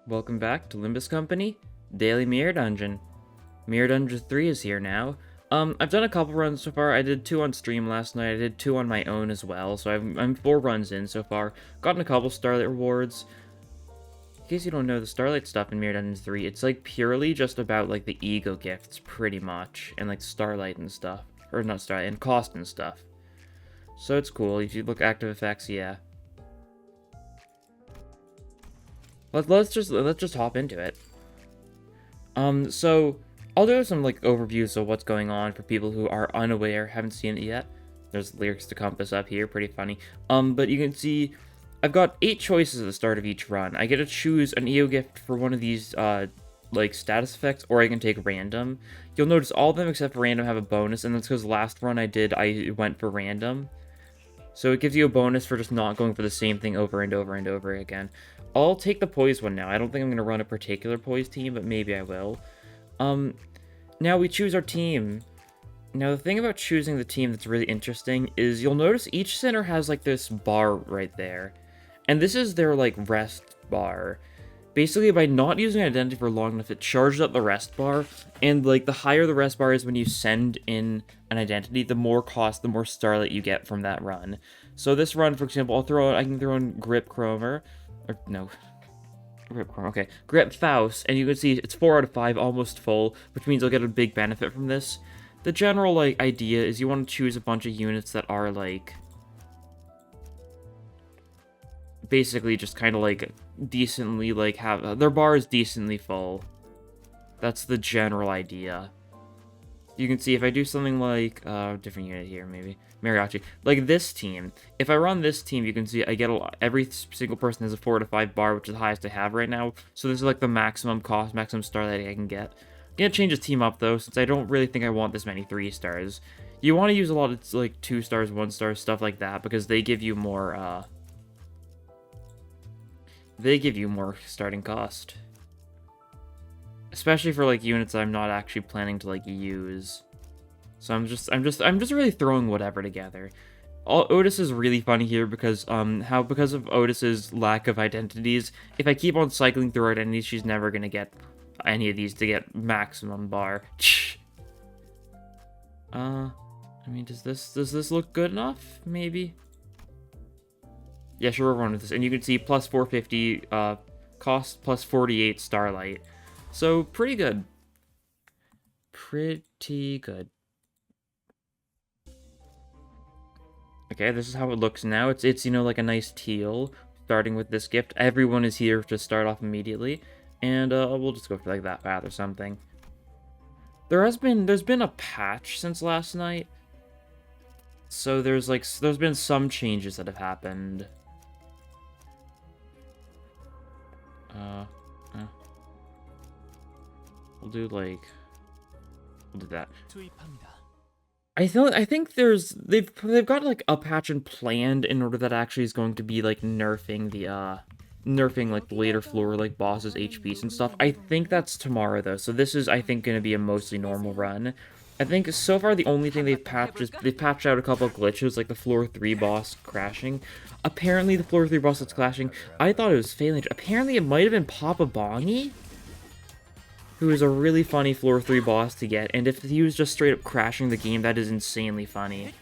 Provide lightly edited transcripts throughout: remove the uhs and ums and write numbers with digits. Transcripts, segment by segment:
Welcome back to Limbus Company, Daily Mirror Dungeon. Mirror Dungeon 3 is here now. I've done a couple runs so far. I did 2 on stream last night. I did 2 on my own as well, so I'm 4 runs in so far. Gotten a couple Starlight rewards. In case you don't know, the Starlight stuff in Mirror Dungeon 3, it's like purely just about like the ego gifts, pretty much, and like Starlight and stuff. Or not Starlight, and cost and stuff. So it's cool. If you look active effects, yeah. Let's just hop into it. So I'll do some like overviews of what's going on for people who are unaware, haven't seen it yet. There's lyrics to compass up here, pretty funny. But you can see I've got 8 choices at the start of each run. I get to choose an EO gift for one of these like status effects, or I can take random. You'll notice all of them except for random have a bonus, and that's because last run I went for random. So it gives you a bonus for just not going for the same thing over and over and over again. I'll take the poise one now. I don't think I'm going to run a particular poise team, but maybe I will. Now we choose our team. Now the thing about choosing the team that's really interesting is you'll notice each center has like this bar right there. And this is their like rest bar. Basically, by not using identity for long enough, it charges up the rest bar, and like the higher the rest bar is when you send in an identity, the more cost, the more starlight you get from that run. So this run, for example, I can throw in Grip Chromer, or no, Grip Chromer, okay, Grip Faust, and you can see it's 4 out of 5, almost full, which means I'll get a big benefit from this. The general like idea is you want to choose a bunch of units that are like basically just kind of like decently like have their bar is decently full. That's the general idea. You can see if I do something like different unit here, maybe mariachi, like this team. If I run this team, you can see I get every single person has a 4 to 5 bar, which is the highest I have right now. So this is like the maximum cost, maximum star that I can get. I'm gonna change the team up though, since I don't really think I want this many 3 stars. You want to use a lot of like 2 stars, 1 star, stuff like that, because they give you more starting cost. Especially for like units I'm not actually planning to like use. So I'm just really throwing whatever together. Otis is really funny here because because of Otis's lack of identities, if I keep on cycling through identities, she's never gonna get any of these to get maximum bar. I mean, does this look good enough? Maybe. Yeah, sure, we're running with this. And you can see plus 450 cost, plus 48 starlight. So, pretty good. Pretty good. Okay, this is how it looks now. It's you know, like a nice teal, starting with this gift. Everyone is here to start off immediately. And we'll just go for like that path or something. There's been a patch since last night. So there's been some changes that have happened. We'll do that. I think they've got like a patch in planned in order that actually is going to be like nerfing like later floor like bosses HPs and stuff. I think that's tomorrow though. So this is I think going to be a mostly normal run. I think so far the only thing they've patched is they've patched out a couple of glitches like the floor 3 boss crashing. Apparently the floor 3 boss that's crashing, I thought it was Phalange. Apparently it might have been Papa Bongi, who is a really funny floor 3 boss to get, and if he was just straight up crashing the game, that is insanely funny.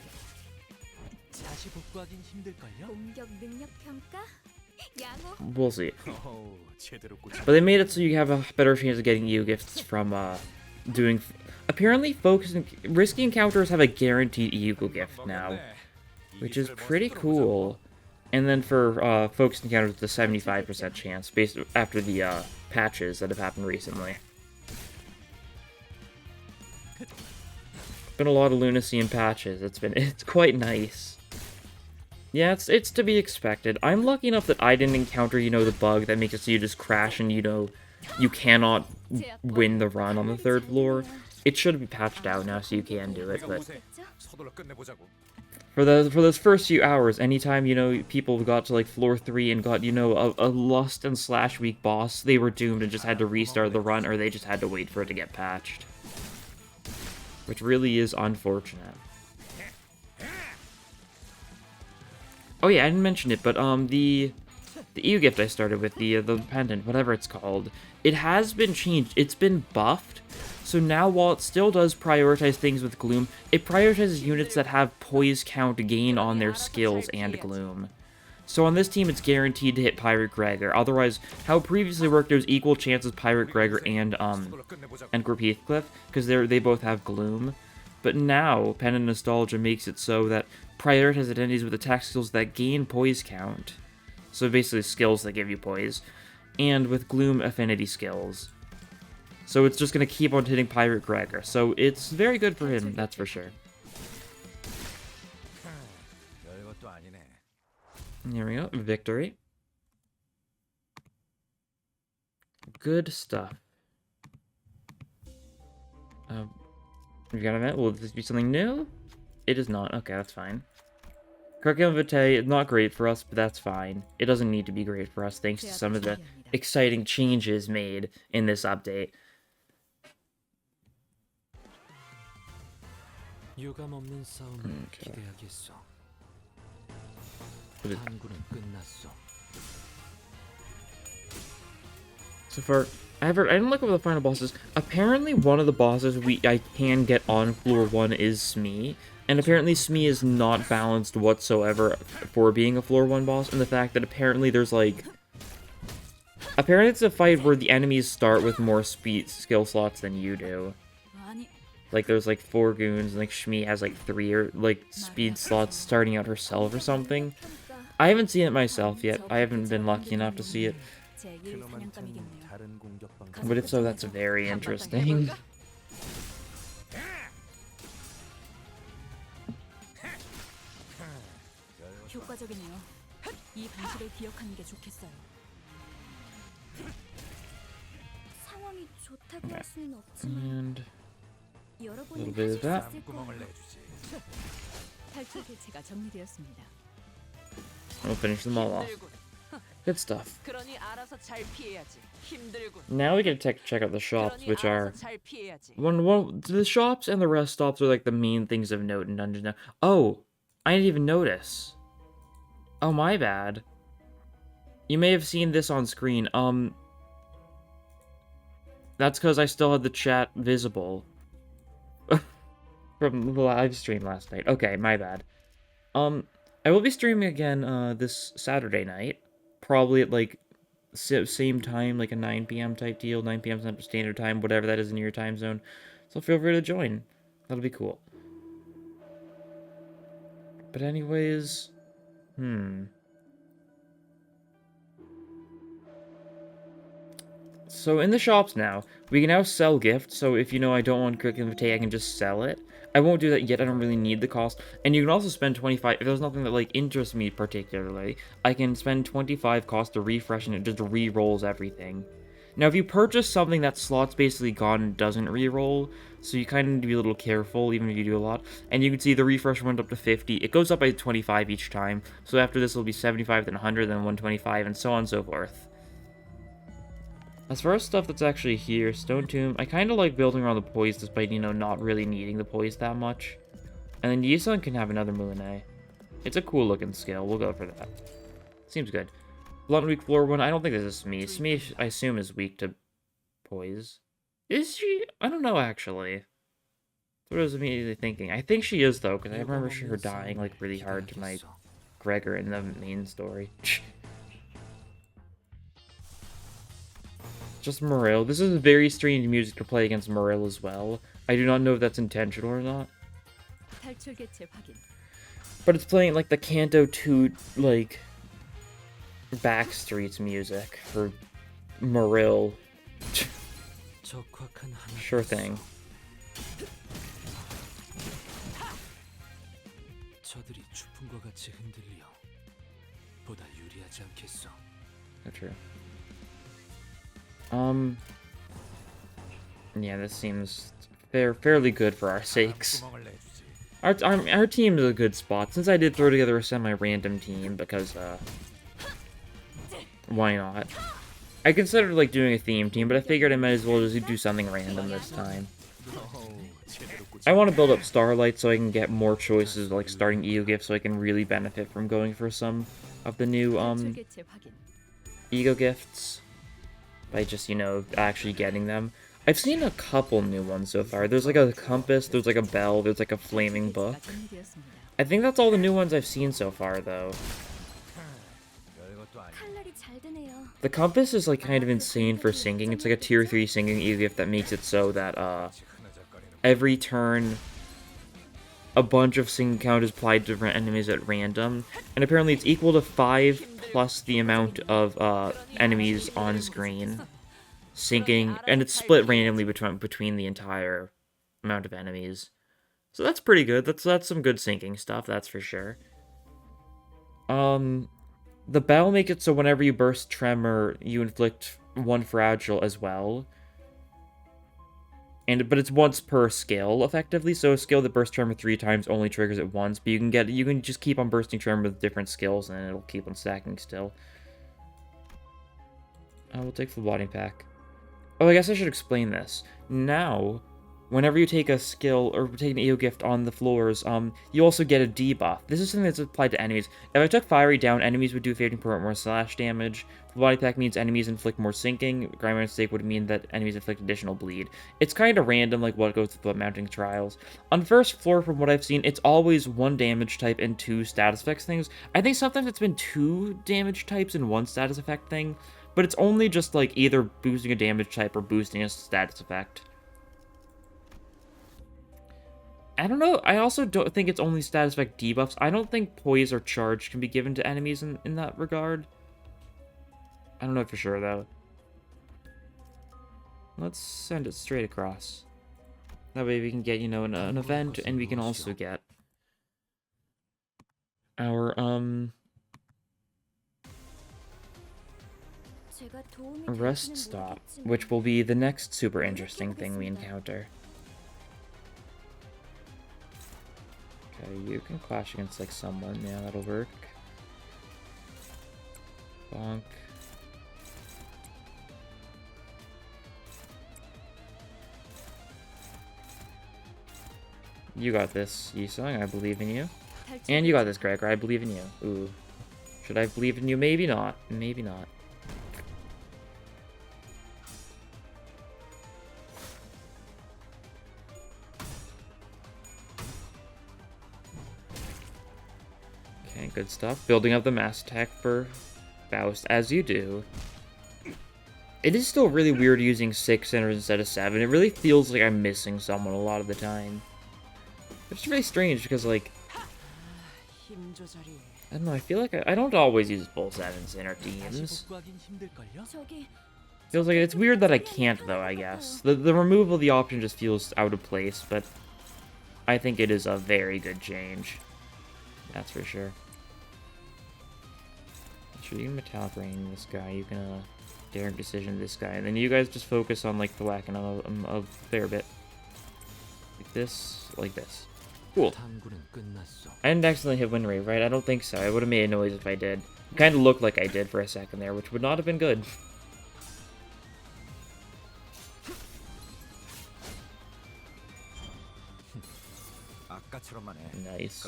We'll see. But they made it so you have a better chance of getting EU gifts from doing... Apparently, risky encounters have a guaranteed EU gift now, which is pretty cool. And then for focused encounters, it's a 75% chance, based after the patches that have happened recently. Been a lot of lunacy in patches. It's quite nice. Yeah, it's to be expected. I'm lucky enough that I didn't encounter, you know, the bug that makes it so you just crash and, you know, you cannot win the run on the 3rd floor. It should be patched out now so you can do it, but for those first few hours, anytime, you know, people got to like floor 3 and got, you know, a lust and slash weak boss, they were doomed and just had to restart the run, or they just had to wait for it to get patched. Which really is unfortunate. Oh yeah, I didn't mention it, but the the EU gift I started with, the pendant, whatever it's called, it has been changed. It's been buffed. So now, while it still does prioritize things with Gloom, it prioritizes units that have poise count gain on their skills and Gloom. So on this team, it's guaranteed to hit Pirate Gregor. Otherwise, how it previously worked, there's equal chances Pirate Gregor and Grip Heathcliff, because they both have Gloom. But now, Pen and Nostalgia makes it so that prioritize identities with attack skills that gain poise count. So basically skills that give you poise. And with Gloom affinity skills. So it's just going to keep on hitting Pirate Gregor. So it's very good for him, that's for sure. Here we go, victory. Good stuff. You got a minute? Will this be something new? It is not. Okay, that's fine. Curriculum vitae is not great for us, but that's fine. It doesn't need to be great for us thanks to some of the exciting changes made in this update. Okay. So far, I didn't look over the final bosses. Apparently, one of the bosses I can get on floor 1 is Smee, and apparently Smee is not balanced whatsoever for being a floor 1 boss, and the fact that apparently there's like... Apparently it's a fight where the enemies start with more skill slots than you do. Like, there's like 4 goons, and like Shmee has like 3 or like speed slots starting out herself or something. I haven't seen it myself yet. I haven't been lucky enough to see it. But if so, that's very interesting. And a little bit of that. We'll finish them all off. Good stuff. Now we get to check out the shops, which are... the shops and the rest stops are like the main things of note in Dungeon now. Oh! I didn't even notice. Oh, my bad. You may have seen this on screen. That's because I still had the chat visible. From the live stream last night. Okay, my bad. I will be streaming again, this Saturday night. Probably at, like, same time, like a 9 p.m. type deal, 9 p.m. Central Standard Time, whatever that is in your time zone. So feel free to join. That'll be cool. But anyways... So in the shops now, we can now sell gifts, so if you know I don't want Curriculum Vitae, I can just sell it. I won't do that yet, I don't really need the cost. And you can also spend 25, if there's nothing that like interests me particularly, I can spend 25 cost to refresh and it just re-rolls everything. Now if you purchase something that slot's basically gone and doesn't re-roll, so you kind of need to be a little careful even if you do a lot. And you can see the refresh went up to 50, it goes up by 25 each time, so after this it'll be 75, then 100, then 125, and so on and so forth. As far as stuff that's actually here, Stone Tomb, I kind of like building around the poise despite, you know, not really needing the poise that much. And then Yisun can have another Muine. It's a cool looking skill, we'll go for that. Seems good. Blunt weak floor 1, I don't think this is Smee. Smee, I assume, is weak to poise. Is she? I don't know, actually. That's what I was immediately thinking. I think she is, though, because I remember her dying, like, really hard to my Gregor in the main story. Just Morel. This is very strange music to play against Morel as well. I do not know if that's intentional or not. But it's playing like the Canto 2, like, Backstreets music for Morel. Sure thing. That's true. Yeah, this seems fairly good for our sakes. Our team is a good spot, since I did throw together a semi-random team, because, why not? I considered, like, doing a theme team, but I figured I might as well just do something random this time. I want to build up Starlight so I can get more choices, like starting EU gifts, so I can really benefit from going for some of the new, ego gifts by just, you know, actually getting them. I've seen a couple new ones so far. There's like a compass, there's like a bell, there's like a flaming book. I think that's all the new ones I've seen so far, though. The compass is like kind of insane for sinking. It's like a tier 3 sinking ego gift that makes it so that every turn a bunch of sinking count is applied to different enemies at random, and apparently it's equal to 5 plus the amount of enemies on screen sinking, and it's split randomly between the entire amount of enemies. So that's pretty good. That's some good sinking stuff, that's for sure. The bell makes it so whenever you burst Tremor, you inflict 1 fragile as well. But it's once per skill, effectively, so a skill that bursts Tremor 3 times only triggers it once, but you can just keep on bursting Tremor with different skills, and it'll keep on stacking still. We'll take the body pack. Oh, I guess I should explain this. Now, whenever you take a skill, or take an ego gift on the floors, you also get a debuff. This is something that's applied to enemies. If I took Fiery down, enemies would do 15% more slash damage. The body pack means enemies inflict more sinking. Grindman's Stake would mean that enemies inflict additional bleed. It's kind of random, like what goes with mounting trials. On first floor, from what I've seen, it's always 1 damage type and 2 status effects things. I think sometimes it's been 2 damage types and 1 status effect thing, but it's only just like either boosting a damage type or boosting a status effect. I don't know. I also don't think it's only status effect debuffs. I don't think poise or charge can be given to enemies in that regard. I don't know for sure, though. Let's send it straight across. That way we can get, you know, an event, and we can also get our, rest stop, which will be the next super interesting thing we encounter. Okay, you can clash against, like, someone. Yeah, that'll work. Bonk. You got this, Yisung. I believe in you. And you got this, Gregor. I believe in you. Ooh. Should I believe in you? Maybe not. Maybe not. Okay, good stuff. Building up the mass attack for Faust, as you do. It is still really weird using 6 centers instead of 7. It really feels like I'm missing someone a lot of the time. It's really strange because, like, I don't know, I feel like I don't always use both 7s in our teams. Feels like it's weird that I can't, though, I guess. The removal of the option just feels out of place, but I think it is a very good change. That's for sure. Sure, you can Metallic Rain this guy, you can Daring Decision this guy, and then you guys just focus on, like, the whacking a fair bit. Like this, like this. Cool. I didn't accidentally hit Wind Rave, right? I don't think so. I would have made a noise if I did. It kind of looked like I did for a second there, which would not have been good. Nice.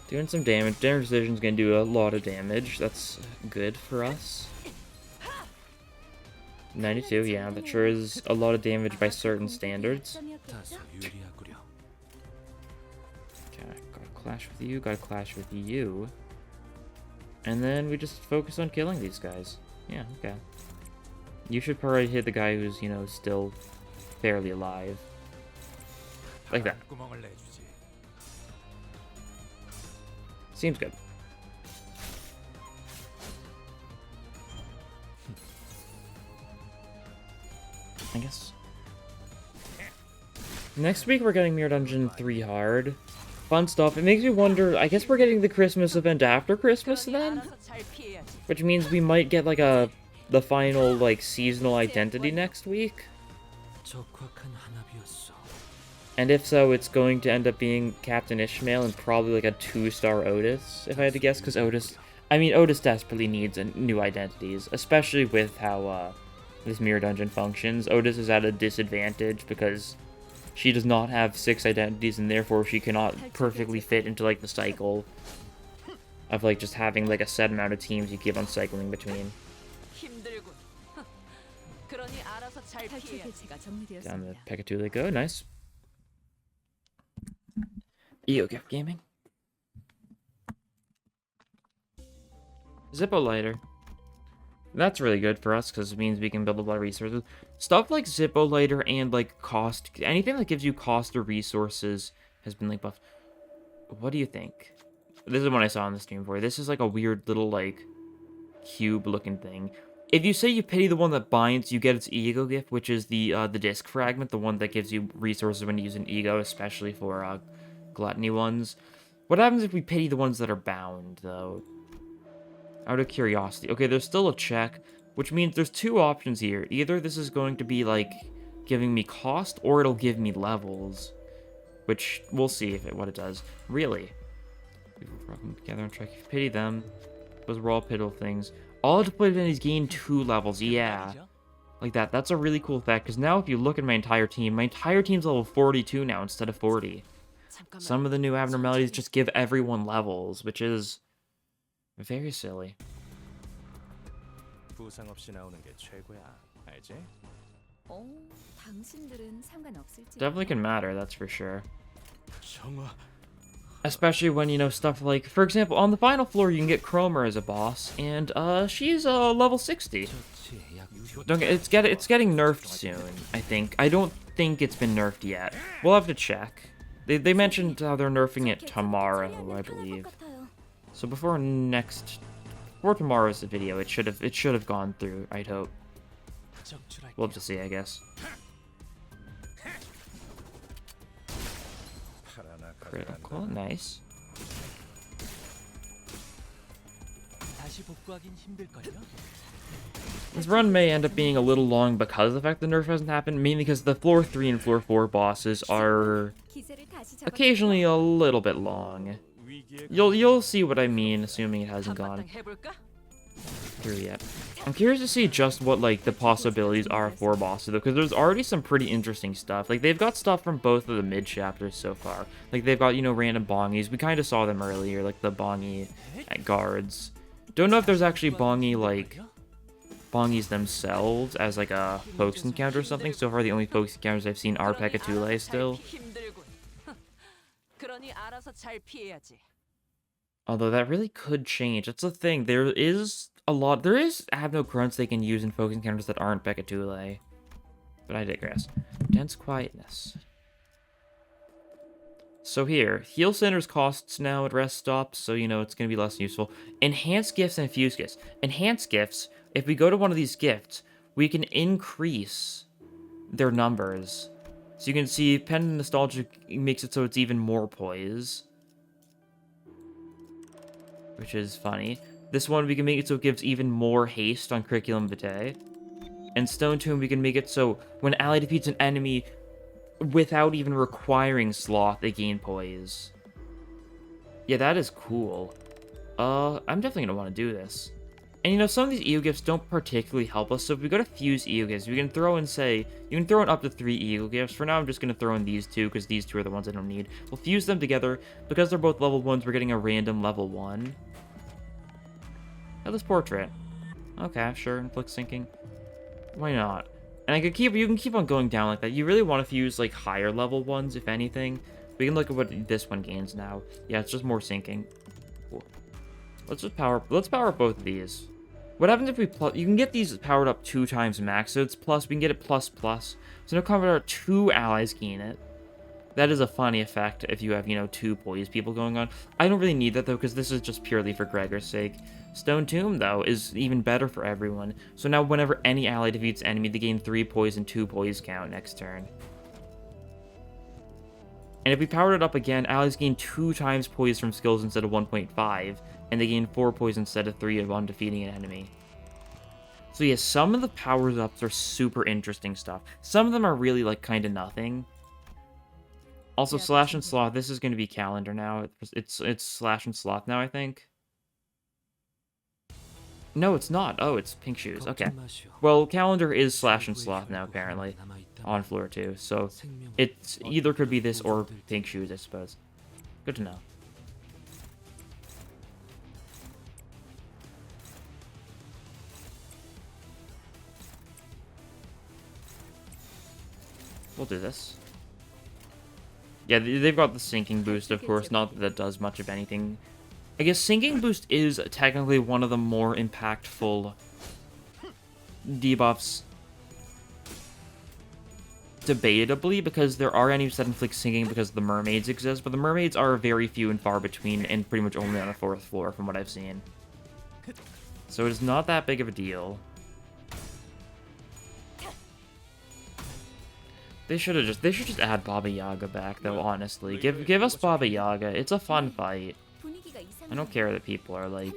Doing some damage. Daring Decision's gonna do a lot of damage. That's good for us. 92, yeah, that sure is a lot of damage by certain standards. Okay, gotta clash with you, gotta clash with you. And then we just focus on killing these guys. Yeah, okay. You should probably hit the guy who's, you know, still fairly alive. Like that. Seems good. I guess. Next week we're getting Mirror Dungeon 3 hard. Fun stuff. It makes me wonder, I guess we're getting the Christmas event after Christmas then? Which means we might get like the final like seasonal identity next week. And if so, it's going to end up being Captain Ishmael and probably like a 2-star Otis, if I had to guess, because Otis desperately needs new identities, especially with how this mirror dungeon functions. Otis is at a disadvantage because she does not have 6 identities, and therefore she cannot perfectly fit into, like, the cycle of, like, just having, like, a set amount of teams you keep on cycling between. Down the Pekatule go, nice. EOGF Gaming. Zippo Lighter. That's really good for us because it means we can build a lot of resources. Stuff like Zippo Lighter and, like, cost, anything that gives you cost or resources has been, like, buffed. What do you think? This is what I saw on the stream for you. This is, like, a weird little, like, cube-looking thing. If you say you pity the one that binds, you get its ego gift, which is the disc fragment, the one that gives you resources when you use an ego, especially for gluttony ones. What happens if we pity the ones that are bound, though? Out of curiosity. Okay, there's still a check, which means there's 2 options here. Either this is going to be, like, giving me cost, or it'll give me levels. Which, we'll see what it does. Really. People flocking together and try to pity them. Those were all pitiful things. All deployed enemies gain 2 levels. Yeah. Like that. That's a really cool effect, because now if you look at my entire team's level 42 now instead of 40. Some of the new abnormalities just give everyone levels, which is very silly. Definitely can matter, that's for sure. Especially when, you know, stuff like, for example, on the final floor you can get Cromer as a boss, and she's level 60. It's getting nerfed soon, I think. I don't think it's been nerfed yet. We'll have to check. They mentioned they're nerfing it tomorrow, I believe. So before tomorrow's video, it should have gone through, I'd hope. We'll have to see, I guess. Critical, nice. This run may end up being a little long because of the fact the nerf hasn't happened, mainly because the floor 3 and floor 4 bosses are occasionally a little bit long. You'll see what I mean, assuming it hasn't gone through yet. I'm curious to see just what, like, the possibilities are for bosses, though, because there's already some pretty interesting stuff. Like, they've got stuff from both of the mid-chapters so far. Like, they've got, you know, random bongies. We kind of saw them earlier, like the bongie guards. Don't know if there's actually bongies themselves as, like, a focus encounter or something. So far, the only focus encounters I've seen are Pekatule still. Although that really could change. That's the thing. There is Abno grunts they can use in focus encounters that aren't Pekatule. But I digress. Dense quietness. So here, heal centers costs now at rest stops, so you know it's going to be less useful. Enhanced gifts and fused gifts. Enhanced gifts, if we go to one of these gifts, we can increase their numbers. So you can see Pen and Nostalgia makes it so it's even more poise, which is funny. This one, we can make it so it gives even more haste on Curriculum Vitae. And Stone Tomb, we can make it so when ally defeats an enemy without even requiring Sloth, they gain poise. Yeah, that is cool. I'm definitely gonna want to do this. And you know, some of these EO gifts don't particularly help us, so if we go to fuse EO gifts, we can throw in, you can throw in up to 3 EO gifts. For now, I'm just gonna throw in these 2, because these 2 are the ones I don't need. We'll fuse them together. Because they're both level 1s, we're getting a random level 1. This portrait. Okay, sure, inflict sinking. Why not? And you can keep on going down like that. You really want to fuse like higher level ones, if anything. We can look at what this one gains now. Yeah, it's just more sinking. Cool. Let's power up both of these. What happens if we you can get these powered up 2 times max, so it's plus, we can get it plus. So no combat 2 allies gain it. That is a funny effect if you have, you know, 2 poise people going on. I don't really need that, though, because this is just purely for Gregor's sake. Stone Tomb, though, is even better for everyone. So now whenever any ally defeats enemy, they gain 3 poise and 2 poise count next turn. And if we powered it up again, allies gain 2 times poise from skills instead of 1.5, and they gain 4 poise instead of 3 upon defeating an enemy. So yeah, some of the powers ups are super interesting stuff. Some of them are really, like, kind of nothing. Also, Slash and Sloth, this is going to be calendar now. It's Slash and Sloth now, I think. No, it's not. Oh, it's pink shoes. Okay. Well, calendar is slash and sloth now, apparently, on floor 2. So it's either could be this or pink shoes, I suppose. Good to know. We'll do this. Yeah, they've got the sinking boost, of course. Not that that does much of anything. I guess sinking boost is technically one of the more impactful debuffs, debatably, because there are enemies that inflict sinking because the mermaids exist, but the mermaids are very few and far between and pretty much only on the 4th floor from what I've seen. So it is not that big of a deal. They should just add Baba Yaga back though, honestly. Give us Baba Yaga. It's a fun fight. I don't care that people are like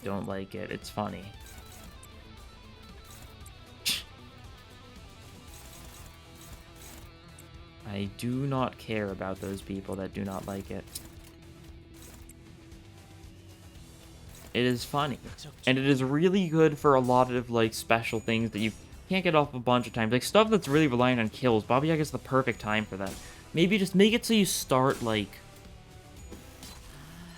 don't like it. It's funny. I do not care about those people that do not like it. It is funny. And it is really good for a lot of, like, special things that you can't get off a bunch of times. Like, stuff that's really reliant on kills. Baba Yaga is the perfect time for that. Maybe just make it so you start, like...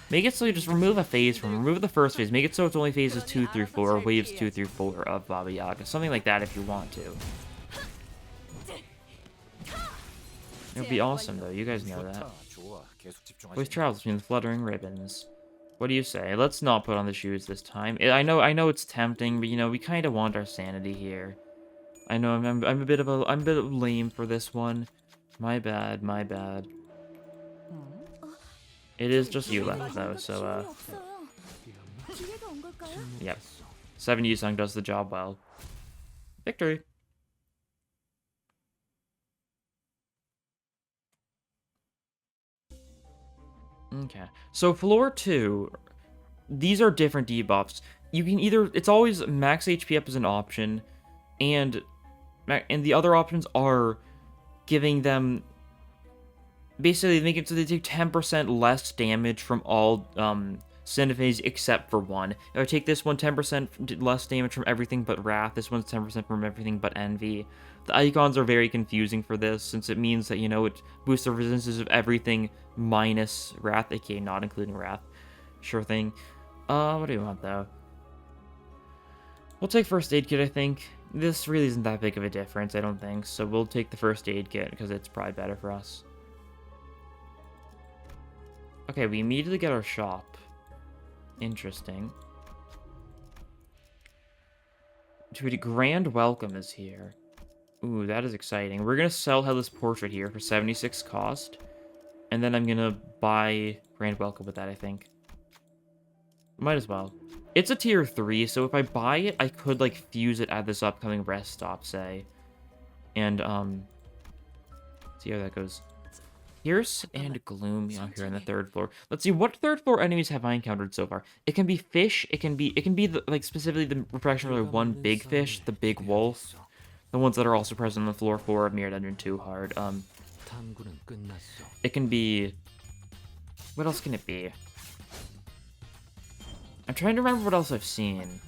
Make it so you just remove a phase from... Remove the first phase. Make it so it's only phases 2 through 4, or waves 2 through 4 of Baba Yaga. Something like that if you want to. It would be awesome, though. You guys know that. Voice travels between the fluttering ribbons. What do you say? Let's not put on the shoes this time. I know it's tempting, but you know we kind of want our sanity here. I know I'm a bit of lame for this one. My bad, my bad. It is just you left though, so yep. 7 Yusung does the job well. Victory. Okay, so floor 2, these are different debuffs. You can either, it's always max HP up as an option, and the other options are giving them, basically make it so they take 10% less damage from all Cinephase except for one. If I take this one 10% less damage from everything but Wrath, this one's 10% from everything but Envy. The icons are very confusing for this, since it means that, you know, it boosts the resistances of everything minus Wrath, aka not including Wrath. Sure thing. What do you want, though? We'll take First Aid Kit, I think. This really isn't that big of a difference, I don't think, so we'll take the First Aid Kit, because it's probably better for us. Okay, we immediately get our shop. Interesting. Dude, Grand Welcome is here. Ooh, that is exciting. We're gonna sell Headless Portrait here for 76 cost. And then I'm gonna buy Grand Welcome with that, I think. Might as well. It's a tier 3, so if I buy it, I could, like, fuse it at this upcoming rest stop, say. And, see how that goes. Pierce and Gloom out here on the 3rd floor. Let's see, what 3rd floor enemies have I encountered so far? It can be fish, it can be the, like, specifically the repression of one big fish, the big wolf. The ones that are also present on the floor 4 of Mirror Dungeon 2 hard. It can be... What else can it be? I'm trying to remember what else I've seen.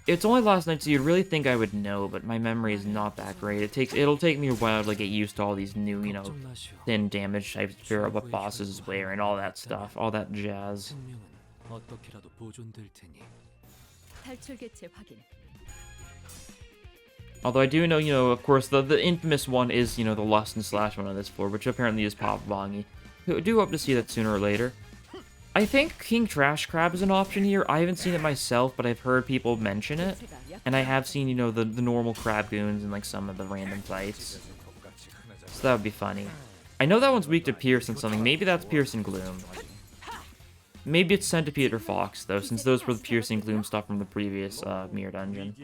It's only last night, so you'd really think I would know, but my memory is not that great. It'll take me a while to get used to all these new, you know, thin damage types, figure out what bosses is where, and all that stuff, all that jazz. Although I do know, you know, of course, the infamous one is, you know, the Lust and Slash one on this floor, which apparently is Pop Bongi. I do hope to see that sooner or later. I think King Trash Crab is an option here. I haven't seen it myself, but I've heard people mention it. And I have seen, you know, the normal Crab Goons and, like, some of the random fights. So that would be funny. I know that one's weak to Pierce and something. Maybe that's Pierce and Gloom. Maybe it's Centipede or Fox, though, since those were the Pierce and Gloom stuff from the previous Mirror Dungeon.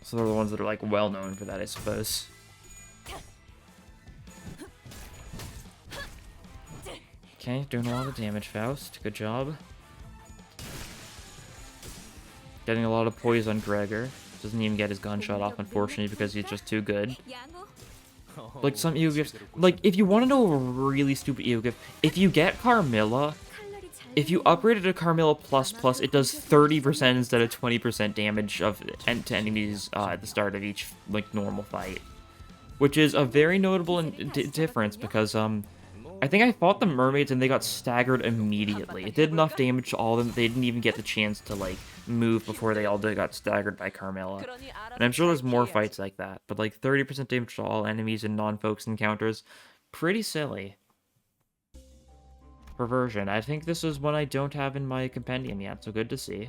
So they're the ones that are, like, well-known for that, I suppose. Okay, doing a lot of damage, Faust. Good job. Getting a lot of poise on Gregor. Doesn't even get his gunshot off, unfortunately, because he's just too good. Like, some EO-gifts... Like, if you want to know a really stupid EO-gift, if you get Carmilla, if you upgrade it to Carmilla++, it does 30% instead of 20% damage to enemies at the start of each, like, normal fight. Which is a very notable difference, because, I think I fought the mermaids and they got staggered immediately. It did enough damage to all of them, they didn't even get the chance to, like, move before they all got staggered by Carmilla. And I'm sure there's more fights like that, but, like, 30% damage to all enemies in non-focus encounters, pretty silly. Perversion. I think this is one I don't have in my compendium yet, so good to see.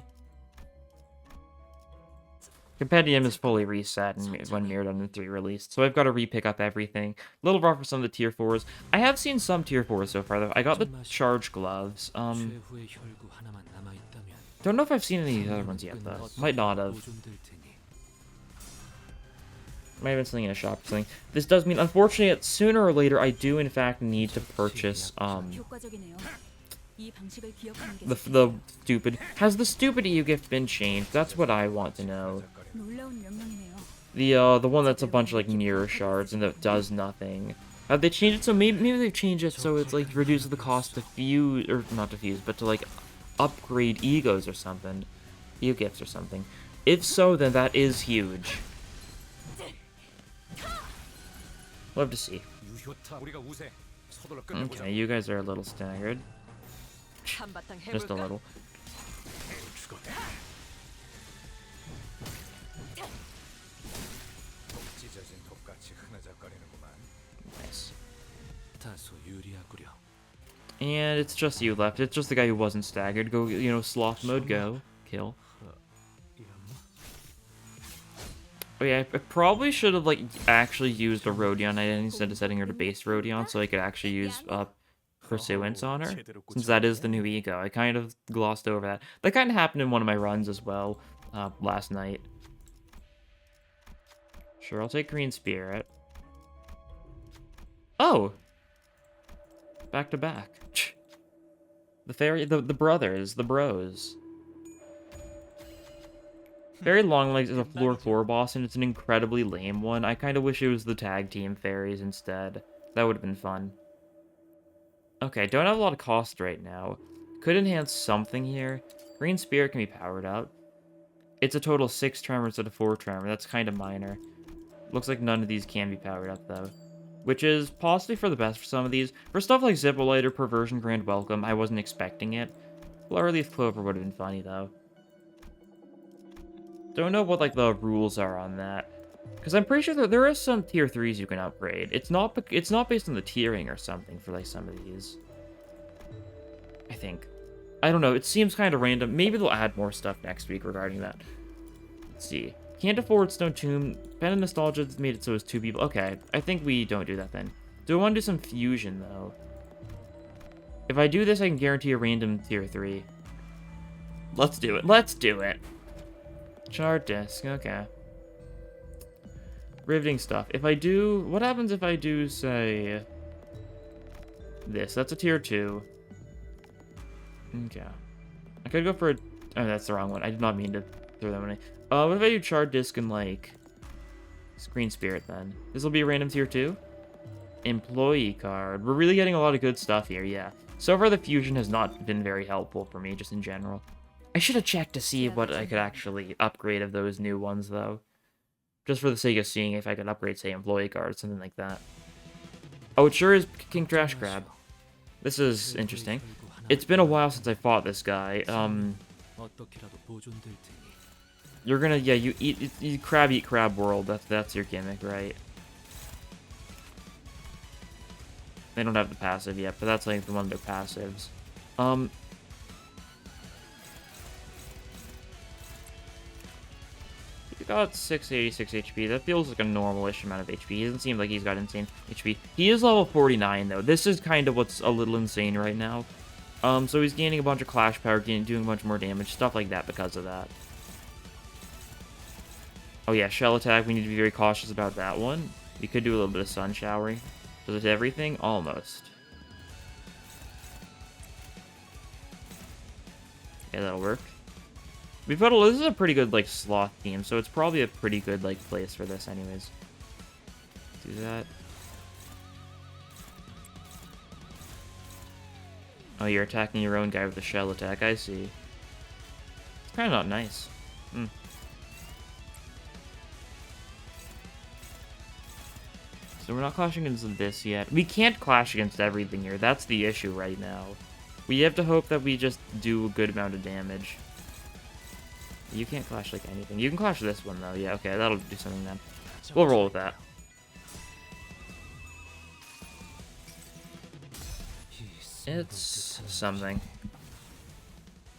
Compendium is fully reset when Mirror Dungeon 3 released, so I've got to re-pick up everything. A little rough for some of the tier 4s. I have seen some tier 4s so far, though. I got the charge gloves. Don't know if I've seen any of the other ones yet, though. Might not have. Might have been something in a shop or something. This does mean, unfortunately, sooner or later, I do, in fact, need to purchase, the stupid... Has the stupid EU gift been changed? That's what I want to know. The one that's a bunch of, like, mirror shards and that does nothing. Have they changed it? So maybe they've changed it so it's, like, reduces the cost to fuse... Or, not to fuse, but to, like, upgrade egos or something. EU gifts or something. If so, then that is huge. Love to see. Okay, you guys are a little staggered. Just a little. Nice. And it's just you left. It's just the guy who wasn't staggered. Go, you know, sloth mode, go. Kill. Oh yeah, I probably should have, like, actually used a Rodion instead of setting her to base Rodion, so I could actually use, Pursuance on her, since that is the new ego. I kind of glossed over that. That kind of happened in one of my runs as well, last night. Sure, I'll take Green Spirit. Oh! Back to back. The fairy, the brothers, the bros. Fairy Longlegs is a floor 4 boss, and it's an incredibly lame one. I kind of wish it was the tag team fairies instead. That would have been fun. Okay, don't have a lot of cost right now. Could enhance something here. Green Spirit can be powered up. It's a total 6 tremor instead of 4 tremor. That's kind of minor. Looks like none of these can be powered up, though. Which is possibly for the best for some of these. For stuff like Zippolite or Perversion Grand Welcome, I wasn't expecting it. Flowerleaf Clover would have been funny, though. Don't know what, like, the rules are on that. Because I'm pretty sure that there is some tier 3s you can upgrade. It's not based on the tiering or something for, like, some of these. I think. I don't know. It seems kind of random. Maybe they'll add more stuff next week regarding that. Let's see. Can't afford Stone Tomb. Pen and Nostalgia made it so it's 2 people. Okay, I think we don't do that then. Do I want to do some fusion, though? If I do this, I can guarantee a random tier 3. Let's do it. Let's do it. Chart disc, okay. Riveting stuff. If I do... What happens if I do, say... This. That's a tier 2. Okay. I could go for a... Oh, that's the wrong one. I did not mean to throw that one in. What if I do chart disc and, like... Green Spirit, then? This will be a random tier 2? Employee card. We're really getting a lot of good stuff here, yeah. So far, the fusion has not been very helpful for me, just in general. I should have checked to see what I could actually upgrade of those new ones, though. Just for the sake of seeing if I could upgrade, say, employee cards, something like that. Oh, it sure is King Trash Crab. This is interesting. It's been a while since I fought this guy. You're gonna, yeah, you eat crab world. That's your gimmick, right? They don't have the passive yet, but that's like one of their passives. He got 686 HP. That feels like a normal-ish amount of HP. He doesn't seem like he's got insane HP. He is level 49, though. This is kind of what's a little insane right now. So he's gaining a bunch of clash power, doing a bunch more damage, stuff like that because of that. Oh yeah, shell attack. We need to be very cautious about that one. We could do a little bit of sun showering. Does it everything? Almost. Yeah, that'll work. We've got this is a pretty good, like, sloth team, so it's probably a pretty good, like, place for this anyways. Do that. Oh, you're attacking your own guy with a shell attack. I see. It's kind of not nice. Hmm. So we're not clashing against this yet. We can't clash against everything here. That's the issue right now. We have to hope that we just do a good amount of damage. You can't clash like anything. You can clash this one though. Yeah, okay, that'll do something then. We'll roll with that. It's something.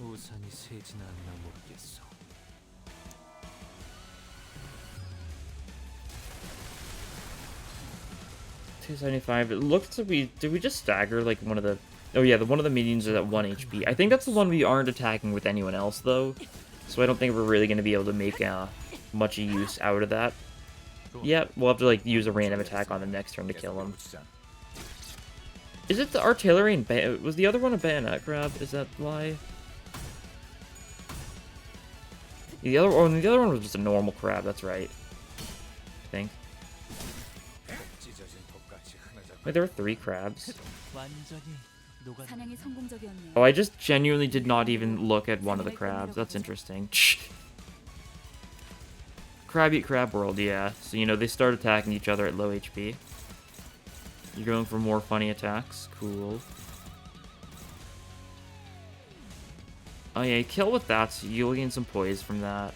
$275. It looks like did we just stagger like one of the? Oh yeah, one of the minions is at 1 HP. I think that's the one we aren't attacking with anyone else though, so I don't think we're really gonna be able to make much use out of that. Yeah, we'll have to like use a random attack on the next turn to kill him. Is it the artillery and was the other one a bayonet crab? Is that why? The other one was just a normal crab. That's right. I think. Wait, there were 3 crabs. Oh, I just genuinely did not even look at one of the crabs. That's interesting. Crab eat crab world, yeah. So, you know, they start attacking each other at low HP. You're going for more funny attacks. Cool. Oh yeah, kill with that, so you'll gain some poise from that.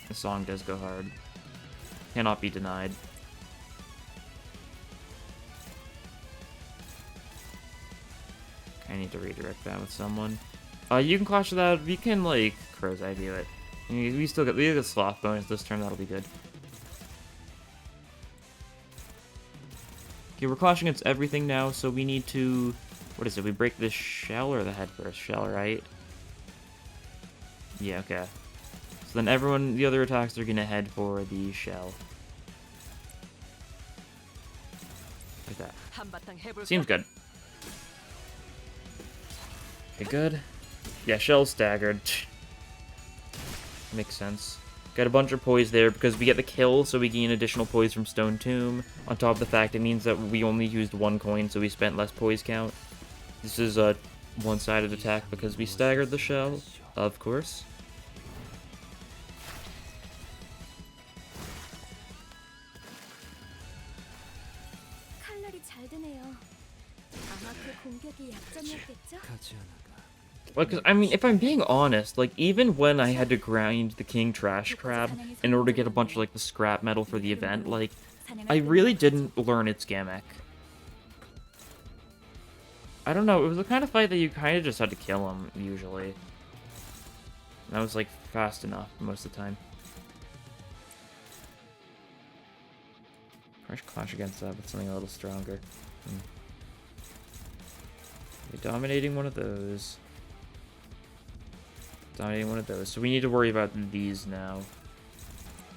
The song does go hard. Cannot be denied. I need to redirect that with someone. You can clash with that. We can, like, crow's eye view it. We still get a sloth bonus this turn. That'll be good. Okay, we're clashing against everything now, so we need to... What is it? We break the shell or the head first? Shell, right? Yeah, okay. So then the other attacks are gonna head for the shell. Like that. Seems good. Okay, good. Yeah, shell's staggered. Makes sense. Got a bunch of poise there because we get the kill, so we gain additional poise from Stone Tomb. On top of the fact, it means that we only used 1 coin, so we spent less poise count. This is a one-sided attack because we staggered the shell, of course. Well, because, I mean, if I'm being honest, like, even when I had to grind the King Trash Crab in order to get a bunch of, like, the scrap metal for the event, like, I really didn't learn its gimmick. I don't know, it was the kind of fight that you kind of just had to kill him, usually. And that was, like, fast enough most of the time. I should clash against that with something a little stronger. Okay, dominating one of those. Dominating one of those. So we need to worry about these now.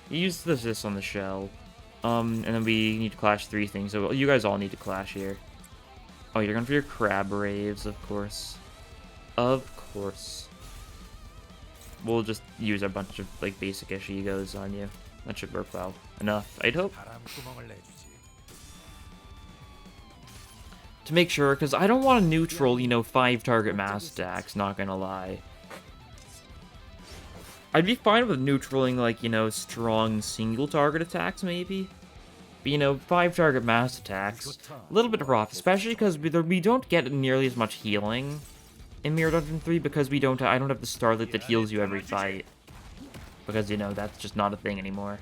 You use this on the shell. And then we need to clash 3 things. So you guys all need to clash here. Oh, you're going for your crab raves, of course. Of course. We'll just use a bunch of, like, basic-ish egos on you. That should work well enough, I'd hope. To make sure, because I don't want to neutral, you know, 5-target mass attacks, not gonna lie. I'd be fine with neutraling, like, you know, strong single-target attacks, maybe. But, you know, 5-target mass attacks, a little bit rough, especially because we don't get nearly as much healing in Mirror Dungeon 3, because I don't have the Starlight that heals you every fight. Because, you know, that's just not a thing anymore.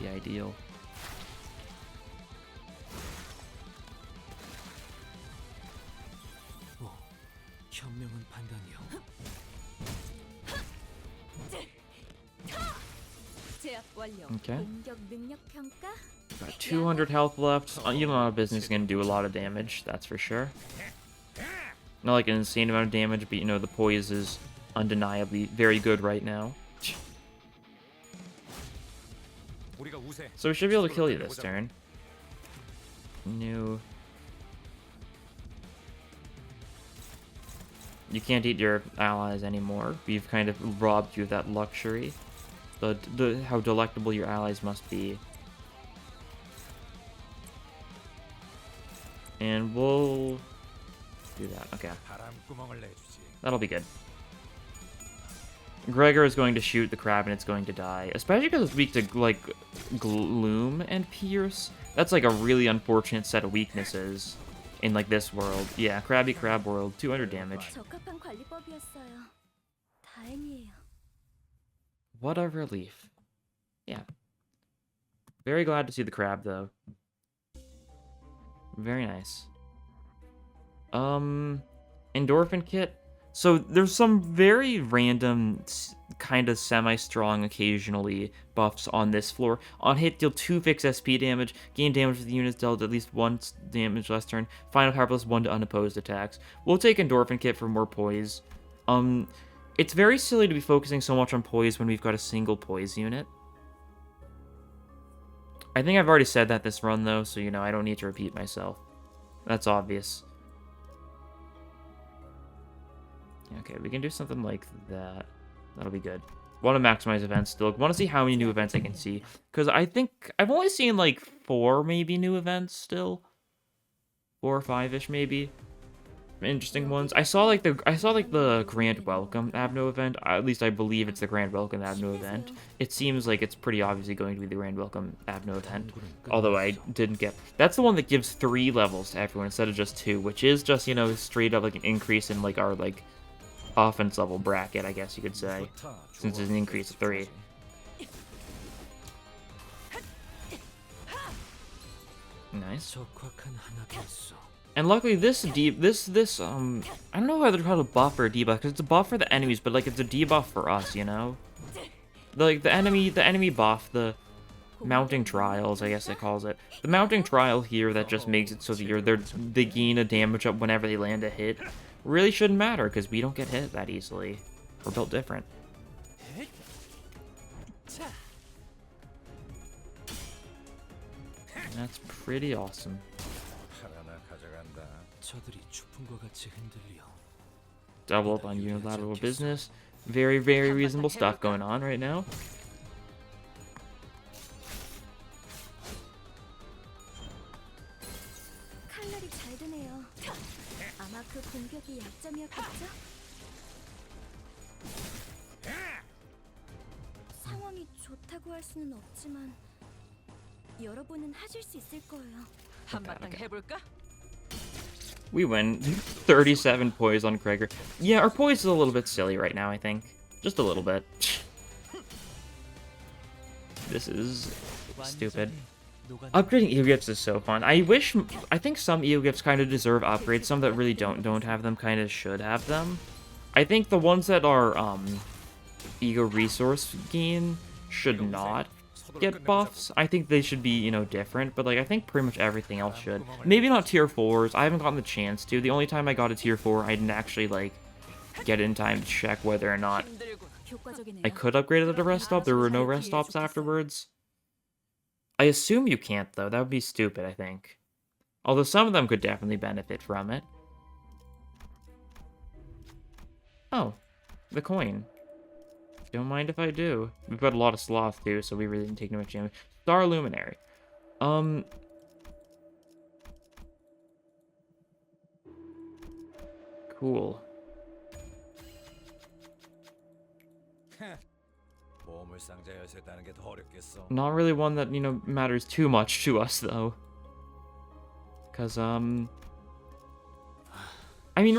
The ideal. Okay. Got 200 health left. You don't have business gonna do a lot of damage, that's for sure. Not like an insane amount of damage, but you know, the poise is undeniably very good right now. So we should be able to kill you this turn. New. You can't eat your allies anymore. We've kind of robbed you of that luxury. How delectable your allies must be. And we'll do that. Okay. That'll be good. Gregor is going to shoot the crab and it's going to die. Especially because it's weak to, like, Gloom and Pierce. That's, like, a really unfortunate set of weaknesses in, like, this world. Yeah, Krabby Crab world. 200 damage. What a relief. Yeah. Very glad to see the crab, though. Very nice. Endorphin kit. So there's some very random, kind of semi-strong occasionally buffs on this floor. On hit, deal 2 fixed SP damage. Gain damage with the units dealt at least 1 damage last turn. Final power plus 1 to unopposed attacks. We'll take Endorphin kit for more poise. It's very silly to be focusing so much on poise when we've got a single poise unit. I think I've already said that this run, though, so, you know, I don't need to repeat myself. That's obvious. Okay, we can do something like that. That'll be good. Want to maximize events still. Want to see how many new events I can see. Because I think I've only seen, like, 4 maybe new events still. 4 or 5-ish maybe. Interesting ones. I saw the Grand Welcome Abno event. At least I believe it's the Grand Welcome Abno event. It seems like it's pretty obviously going to be the Grand Welcome Abno event. Although I didn't get... That's the one that gives 3 levels to everyone instead of just 2. Which is just, you know, straight up like an increase in, like, our, like, offense level bracket, I guess you could say. Since it's an increase of 3. Nice. And luckily this I don't know whether to call it a buff or a debuff, because it's a buff for the enemies, but like it's a debuff for us, you know? Like the enemy buff, the mounting trials, I guess it calls it. The mounting trial here that just makes it so that they gain a damage up whenever they land a hit really shouldn't matter, because we don't get hit that easily. We're built different. And that's pretty awesome. Double up on unilateral business. Very, very reasonable stuff going on right now. Okay. We win. 37 poise on Gregor. Yeah, our poise is a little bit silly right now, I think. Just a little bit. This is stupid. Upgrading EO gifts is so fun. I think some EO gifts kind of deserve upgrades. Some that really don't have them kind of should have them. I think the ones that are ego resource gain should not get buffs. I think they should be, you know, different, but like I think pretty much everything else should. Maybe not tier 4s. I haven't gotten the chance to. The only time I got a tier 4, I didn't actually like get in time to check whether or not I could upgrade it at a rest stop. There were no rest stops afterwards. I assume you can't, though. That would be stupid, I think. Although some of them could definitely benefit from it. Oh, the coin. Don't mind if I do. We've got a lot of sloth, too, so we really didn't take too much damage. Star Luminary. Cool. Not really one that, you know, matters too much to us, though. Because, I mean,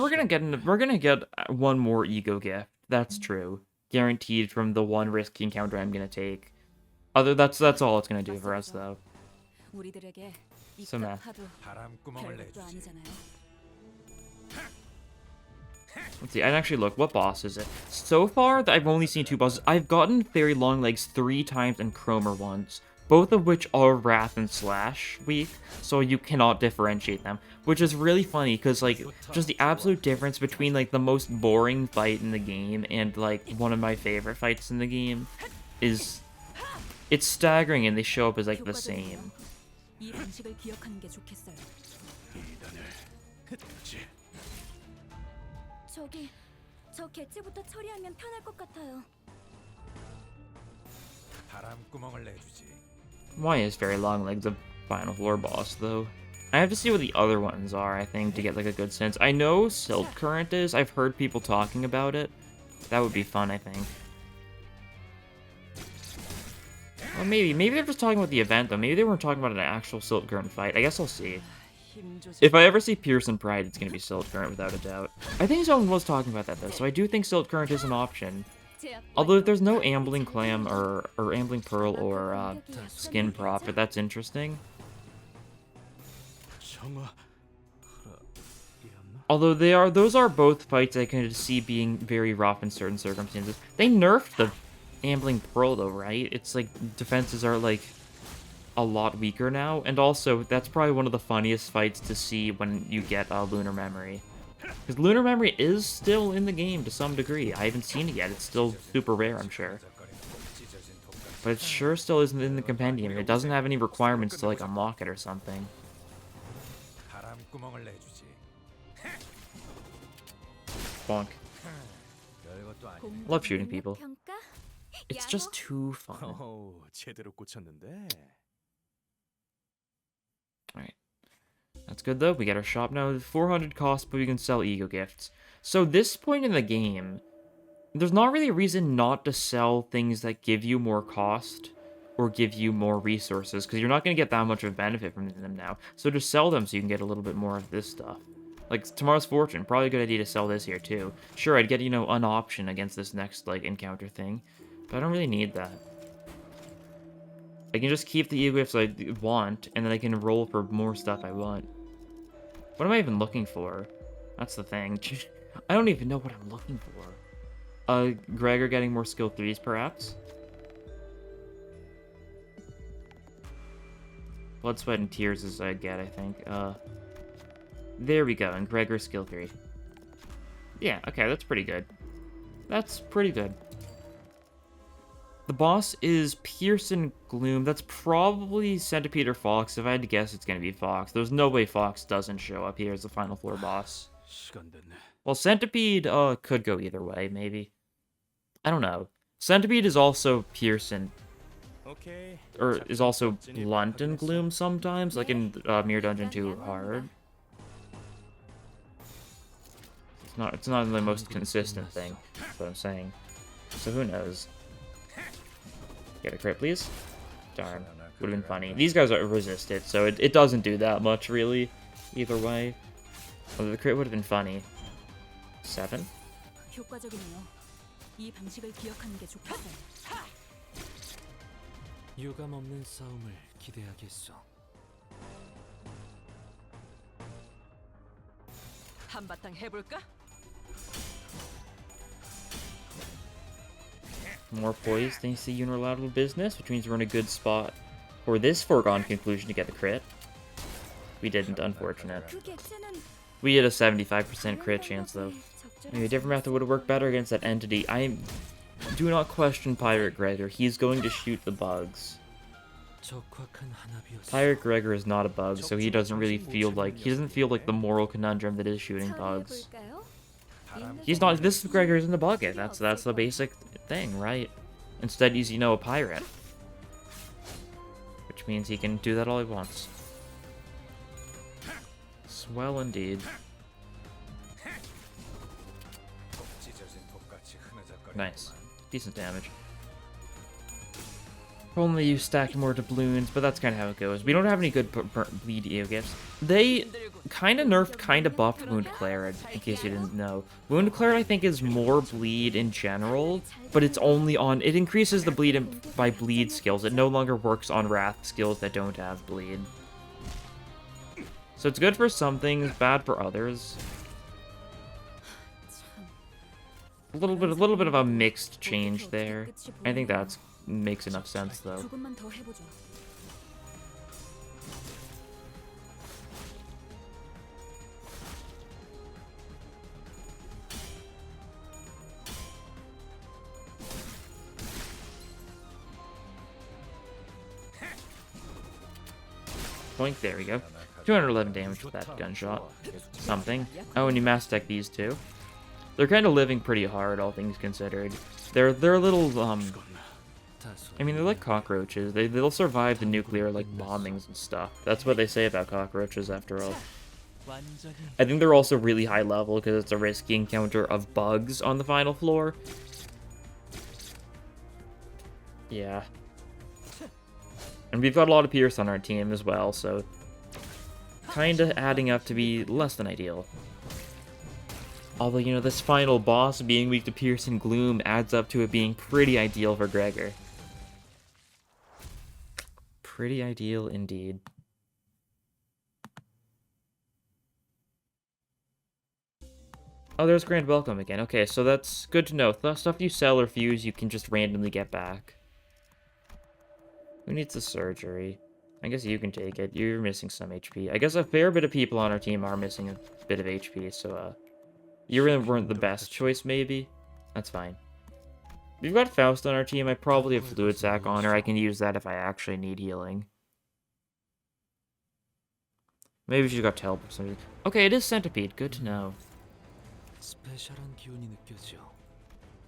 we're gonna get one more ego gift. That's true. Guaranteed from the one risky encounter I'm gonna take. That's all it's gonna do for us, though. So, man. Let's see, I'd actually look. What boss is it? So far, I've only seen 2 bosses. I've gotten Fairy Longlegs 3 times and Cromer once, both of which are Wrath and Slash weak, so you cannot differentiate them. Which is really funny, because, like, just the absolute difference between, like, the most boring fight in the game and, like, one of my favorite fights in the game is... It's staggering, and they show up as, like, the same. 저 개체부터 처리하면 편할 것 같아요. 바람구멍을 내주지. Why is Very Long Legs the final floor boss, though? I have to see what the other ones are, I think, to get like a good sense. I know Silt Current is. I've heard people talking about it. That would be fun, I think. Well, maybe they're just talking about the event, though. Maybe they weren't talking about an actual Silt Current fight. I guess I'll see. If I ever see Pearson Pride, it's gonna be Silt Current without a doubt. I think someone was talking about that, though, so I do think Silt Current is an option. Although if there's no Ambling Clam or Ambling Pearl or Skin Prophet, that's interesting. Although those are both fights I can see being very rough in certain circumstances. They nerfed the Ambling Pearl though, right? It's like defenses are like a lot weaker now, and also that's probably one of the funniest fights to see when you get Lunar Memory. Because Lunar Memory is still in the game to some degree. I haven't seen it yet. It's still super rare, I'm sure. But it sure still isn't in the compendium. It doesn't have any requirements to like unlock it or something. Bonk. Love shooting people. It's just too fun. Alright. That's good though. We get our shop now. 400 cost, but we can sell ego gifts. So this point in the game, there's not really a reason not to sell things that give you more cost or give you more resources, because you're not going to get that much of a benefit from them now. So just sell them so you can get a little bit more of this stuff. Like Tomorrow's Fortune, probably a good idea to sell this here too. Sure, I'd get, you know, an option against this next like encounter thing, but I don't really need that. I can just keep the ego gifts I want, and then I can roll for more stuff I want. What am I even looking for? That's the thing. I don't even know what I'm looking for. Gregor getting more skill 3s, perhaps? Blood, Sweat, and Tears is I get, I think. There we go, and Gregor skill 3. Yeah, okay, that's pretty good. That's pretty good. The boss is Pearson Gloom. That's probably Centipede or Fox. If I had to guess, it's going to be Fox. There's no way Fox doesn't show up here as the final floor boss. Well, Centipede could go either way, maybe. I don't know. Centipede is also Pearson. Or is also Blunt and Gloom sometimes, like in Mirror Dungeon 2 Hard. It's not the most consistent thing, that's what I'm saying. So who knows? Get a crit, please. Darn. Would have been funny. These guys are resisted, so it doesn't do that much, really. Either way. Although the crit would have been funny. 7? 한바탕 해볼까? More poise thanks to unilateral business, which means we're in a good spot for this foregone conclusion to get the crit. We didn't, unfortunate. We had a 75% crit chance, though. Maybe a different method would have worked better against that entity. I do not question Pirate Gregor. He's going to shoot the bugs. Pirate Gregor is not a bug, so he doesn't really feel like... He doesn't feel like the moral conundrum that is shooting bugs. He's not... This Gregor isn't a bug. That's the basic thing, right? Instead, he's, you know, a pirate. Which means he can do that all he wants. Swell indeed. Nice. Decent damage. If only you stacked more doubloons, but that's kind of how it goes. We don't have any good bleed ego gifts. They kind of nerfed, kind of buffed Wound Claret, in case you didn't know. Wound Claret, I think, is more bleed in general, but it's only on... It increases the bleed by bleed skills. It no longer works on wrath skills that don't have bleed. So it's good for some things, bad for others. A little bit of a mixed change there. I think that's makes enough sense, though. Boink, there we go. 211 damage with that gunshot. Something. Oh, and you mass tech these two. They're kind of living pretty hard, all things considered. They're a little, I mean, they're like cockroaches. They'll survive the nuclear, like, bombings and stuff. That's what they say about cockroaches, after all. I think they're also really high level, because it's a risky encounter of bugs on the final floor. Yeah. And we've got a lot of Pierce on our team as well, so kinda adding up to be less than ideal. Although, you know, this final boss being weak to Pierce and Gloom adds up to it being pretty ideal for Gregor. Pretty ideal indeed. Oh, there's Grand Welcome again. Okay, so that's good to know. The stuff you sell or fuse, you can just randomly get back. Who needs the surgery? I guess you can take it. You're missing some HP. I guess a fair bit of people on our team are missing a bit of HP, so, you weren't the best choice, maybe? That's fine. We've got Faust on our team. I probably have Fluid Sac on her. I can use that if I actually need healing. Maybe she's got Teleport or something. Okay, it is Centipede. Good to know.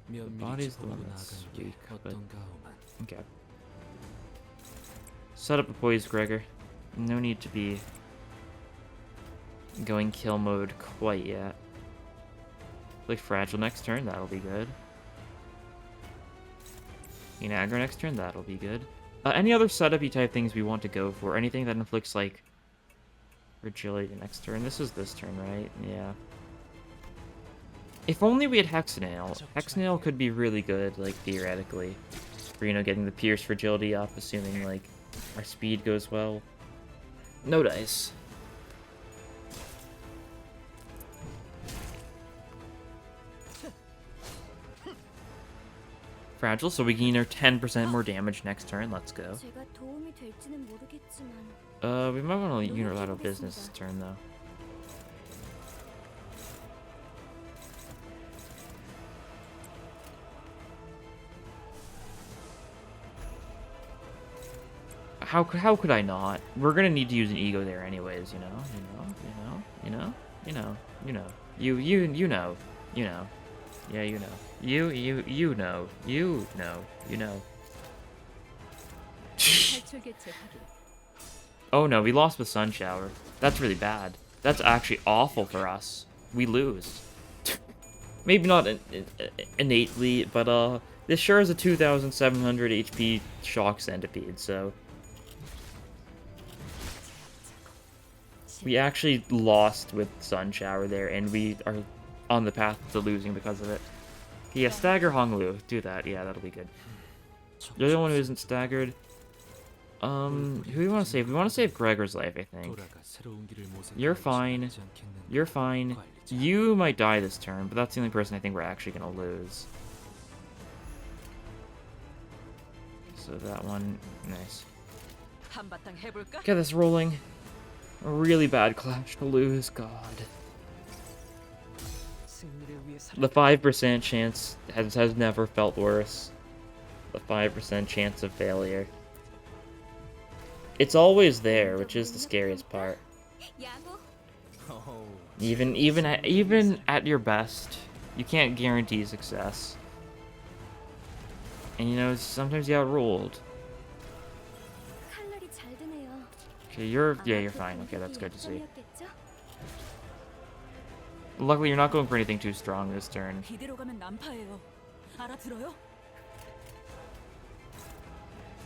The body's the one that's weak, but... Okay. Set up a poise, Gregor. No need to be going kill mode quite yet. Like Fragile next turn, that'll be good. Aggro next turn, that'll be good. Any other setup-y type things we want to go for? Anything that inflicts, like, Fragility next turn? This is this turn, right? Yeah. If only we had Hexanail. Hexanail could be really good, like, theoretically. For, you know, getting the Pierce Fragility up, assuming, like, our speed goes well. No dice. Fragile, so we gain our 10% more damage next turn. Let's go. 제가 도움이 될지는 모르겠지만 We might want to unit out of business this turn, though. How could I not? We're gonna need to use an ego there anyways, you know? You know. Yeah, you know. 탈출개체 확인. Oh no, we lost with Sun Shower. That's really bad. That's actually awful for us. We lose. Maybe not innately, but this sure is a 2,700 HP Shock Centipede, so... We actually lost with Sun Shower there, and we are on the path to losing because of it. Yeah, stagger Honglu. Do that. Yeah, that'll be good. You're the one who isn't staggered. Who do we want to save? We want to save Gregor's life, I think. You're fine. You're fine. You might die this turn, but that's the only person I think we're actually going to lose. So that one, nice. 한바탕 해볼까? Get this rolling. A really bad clash to lose, God. 승리를 위해 The 5% chance has never felt worse. The 5% chance of failure. It's always there, which is the scariest part. 야구 Even at your best, you can't guarantee success. And you know, sometimes you got ruled. 칼날이 잘 드네요. Okay, you're fine. Okay, that's good to see. 였겠죠? Luckily, you're not going for anything too strong this turn. 이대로 가면 난파예요. 알아들어요?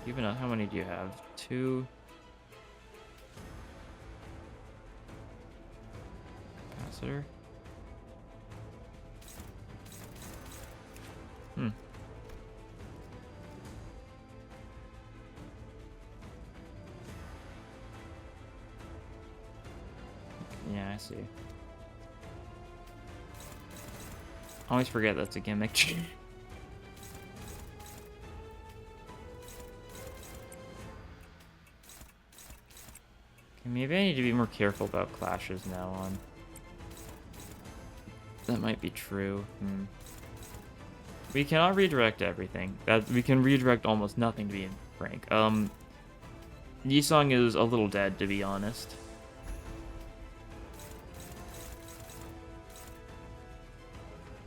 Even how many do you have? 2. Capacitor. Yeah, I see. I always forget that's a gimmick. Okay, maybe I need to be more careful about clashes now on. That might be true. We cannot redirect everything. We can redirect almost nothing, to be frank. Yisong is a little dead, to be honest.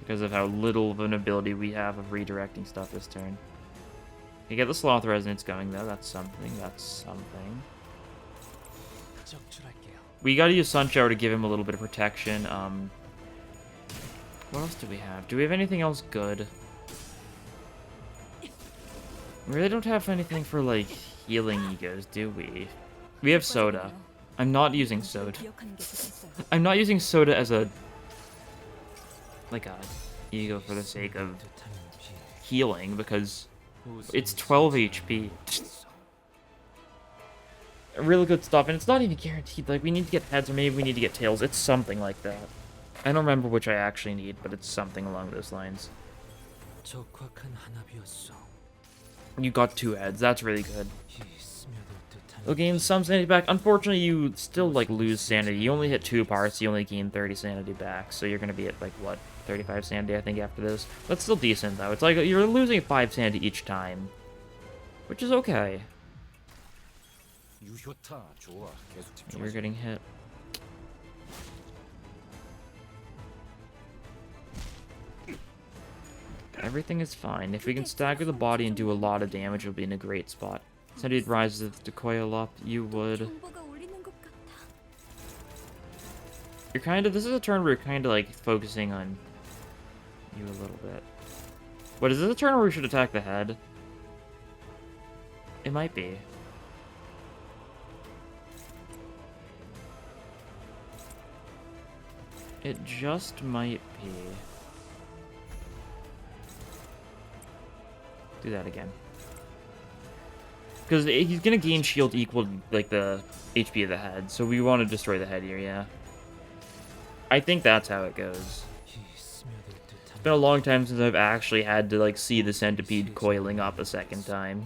because of how little of an ability we have of redirecting stuff this turn. You get the Sloth Resonance going, though. That's something. That's something. We gotta use Sunshower to give him a little bit of protection. What else do we have? Do we have anything else good? We really don't have anything for, like, healing egos, do we? We have Soda. I'm not using Soda. I'm not using Soda as a... like a ego for the sake of healing, because it's 12 HP. Really good stuff, and it's not even guaranteed. Like, we need to get heads, or maybe we need to get tails. It's something like that. I don't remember which I actually need, but it's something along those lines. You got 2 heads. That's really good. You'll gain some sanity back. Unfortunately, you still, like, lose sanity. You only hit 2 parts, you only gain 30 sanity back, so you're gonna be at, like, what, 35 sanity, I think, after this. That's still decent, though. It's like you're losing 5 sanity each time, which is okay. You're getting hit. Everything is fine. If we can stagger the body and do a lot of damage, we'll be in a great spot. Sanity rises to coil up, you would... 정보가 울리는 것 같아. You're kind of... This is a turn where you're kind of, like, focusing on you a little bit. What, is this a turn where we should attack the head? It might be. It just might be. Do that again. Because he's going to gain shield equal to, like, the HP of the head, so we want to destroy the head here, yeah. I think that's how it goes. It's been a long time since I've actually had to, like, see the centipede coiling up a second time.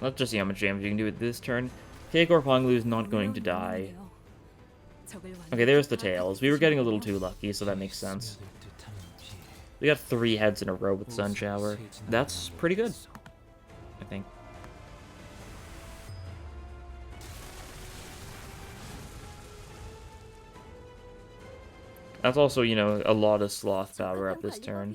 Let's just see how much damage you can do with this turn. Keikor Ponglu is not going to die. Okay, there's the tails. We were getting a little too lucky, so that makes sense. We got 3 heads in a row with Sun Shower. That's pretty good, I think. That's also, you know, a lot of sloth power up this turn.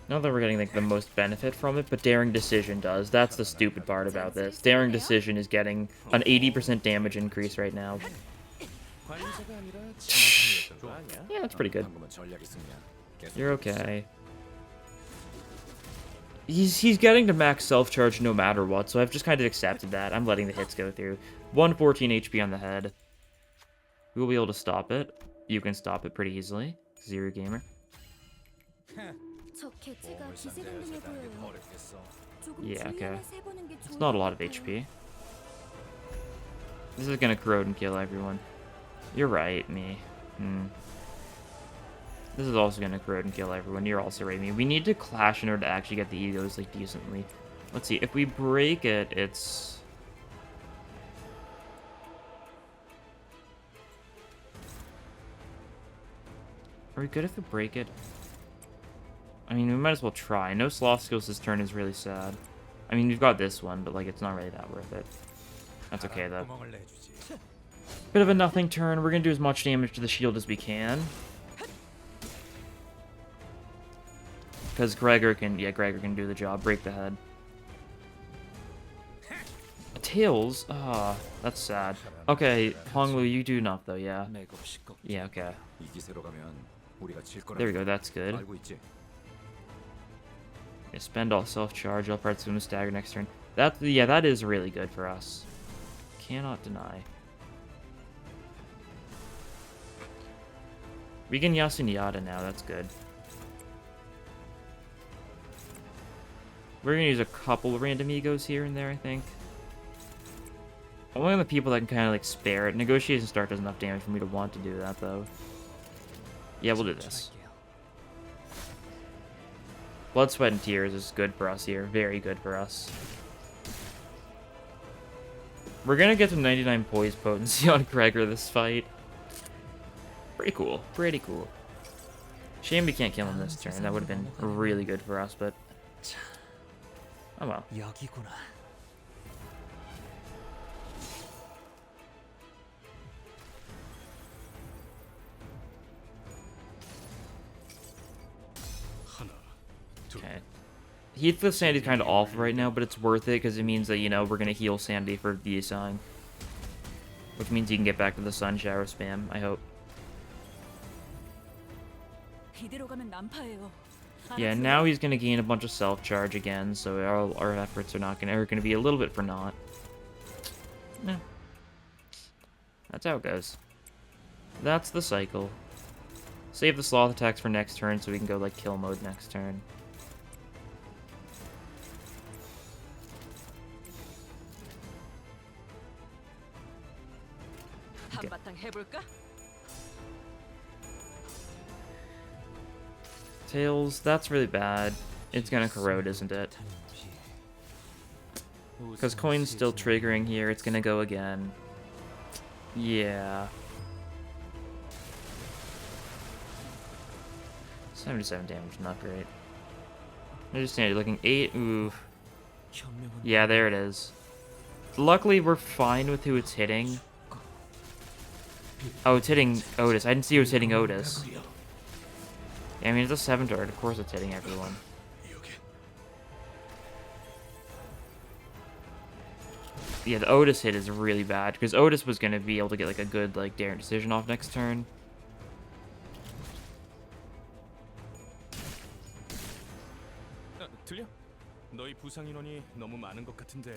Not that we're getting, like, the most benefit from it, but Daring Decision does. That's the stupid part about this. Daring Decision is getting an 80% damage increase right now. Yeah, that's pretty good. You're okay. He's getting to max self-charge no matter what, so I've just kind of accepted that. I'm letting the hits go through. 114 HP on the head. We will be able to stop it. You can stop it pretty easily. Zero Gamer. Yeah, okay. It's not a lot of HP. This is gonna corrode and kill everyone. You're right, me. This is also gonna corrode and kill everyone. You're also right, me. We need to clash in order to actually get the egos, like, decently. Let's see. If we break it, it's... Are we good if we break it? I mean, we might as well try. No Sloth Skills this turn is really sad. I mean, we've got this one, but, like, it's not really that worth it. That's okay, though. Bit of a nothing turn. We're gonna do as much damage to the shield as we can. Because Gregor can... Yeah, Gregor can do the job. Break the head. Tails? Ah, that's sad. Okay, Honglu, you do enough, though, yeah. Yeah, okay. There we go, that's good. Yeah, spend all self-charge, up right swim stagger next turn. Yeah, that is really good for us. Cannot deny. We can Yasunyata now, that's good. We're gonna use a couple random egos here and there, I think. Only the people that can kind of, like, spare it. Negotiation Start does enough damage for me to want to do that, though. Yeah, we'll do this. Blood, Sweat, and Tears is good for us here. Very good for us. We're gonna get to 99 poise potency on Gregor this fight. Pretty cool. Pretty cool. Shame we can't kill him this turn. That would have been really good for us, but... Oh well. 여기구나. Okay. Heath the Sandy's kind of awful right now, but it's worth it because it means that, you know, we're going to heal Sandy for the assign. Which means you can get back to the sun shower spam, I hope. 이대로 가면 난파예요. Yeah, now he's going to gain a bunch of self-charge again, so our efforts are going to be a little bit for naught. Yeah. That's how it goes. That's the cycle. Save the sloth attacks for next turn so we can go, like, kill mode next turn. 한바탕 해볼까? Tails, that's really bad. It's gonna corrode, isn't it? Because coin's still triggering here, it's gonna go again. Yeah. 77 damage, not great. I just standard looking 8. Ooh. Yeah, there it is. Luckily, we're fine with who it's hitting. Oh, it's hitting Otis. I didn't see it was hitting Otis. Yeah, I mean, it's a 7 turret. Of course it's hitting everyone. Yeah, the Otis hit is really bad, because Otis was going to be able to get, like, a good, like, daring decision off next turn. 들려? 너희 부상 인원이 너무 많은 것 같은데.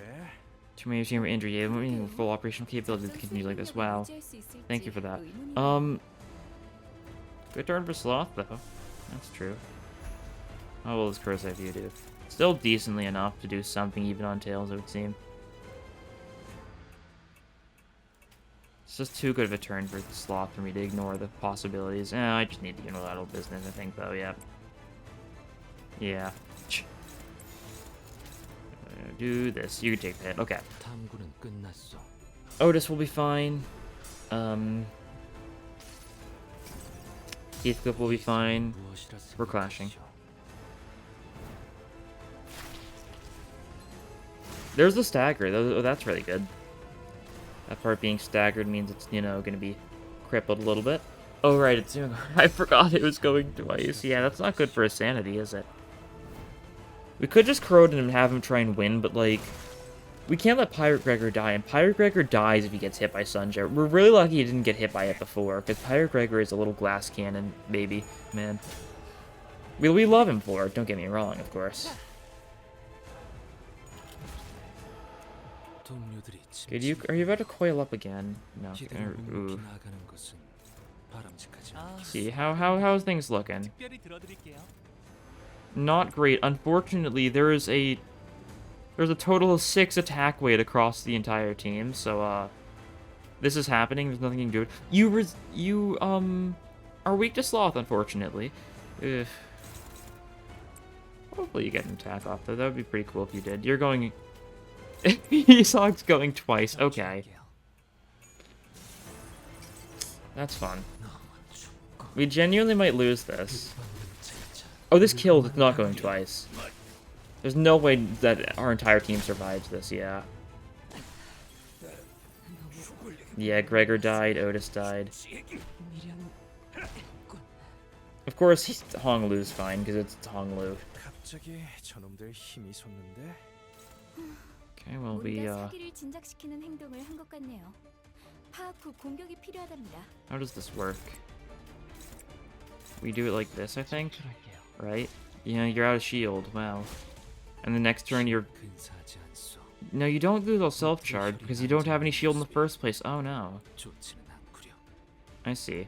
Too many team were injured. Yeah, we full operational capability to continue like this. Wow. Thank you for that. Good turn for Sloth, though. That's true. How well does Curse View do? Still decently enough to do something even on Tails, it would seem. It's just too good of a turn for Sloth for me to ignore the possibilities. I just need to unilateral business, I think, though, yeah. Yeah. Do this. You can take the hit. Okay. Otis will be fine. Heathcliff will be fine. We're clashing. There's the stagger. Oh, that's really good. That part being staggered means it's, you know, going to be crippled a little bit. Oh, right. It's, I forgot it was going twice. Yeah, that's not good for his sanity, is it? We could just corrode him and have him try and win, but, like, we can't let Pirate Gregor die, and Pirate Gregor dies if he gets hit by Sunjar. We're really lucky he didn't get hit by it before, because Pirate Gregor is a little glass cannon baby, man. We love him for it, don't get me wrong, of course. Are you about to coil up again? No. Ooh. See, how's things looking? Not great. Unfortunately, there's a total of 6 attack weight across the entire team, so this is happening. There's nothing you can do. You are weak to Sloth, unfortunately. Ugh. Hopefully you get an attack off though. That would be pretty cool if you did. You're going. Esog's going twice. Okay. That's fun. We genuinely might lose this. Oh, this killed. It's not going twice. There's no way that our entire team survives this, yeah. Yeah, Gregor died, Otis died. Of course, Honglu's fine, because it's Honglu. Okay, well, how does this work? We do it like this, I think? Right? Yeah, you're out of shield. Wow. And the next turn you're... No, you don't do the self-charge because you don't have any shield in the first place. Oh, no. I see.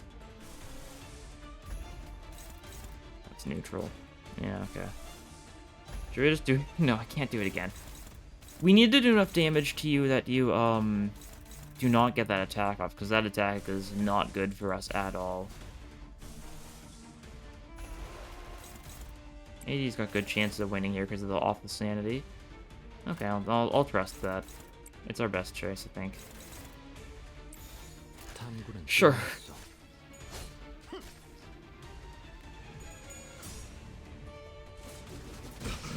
That's neutral. Yeah, okay. Should we just do... No, I can't do it again. We need to do enough damage to you that you, do not get that attack off, because that attack is not good for us at all. AD's got good chances of winning here because of the awful sanity. Okay, I'll trust that. It's our best choice, I think. Sure.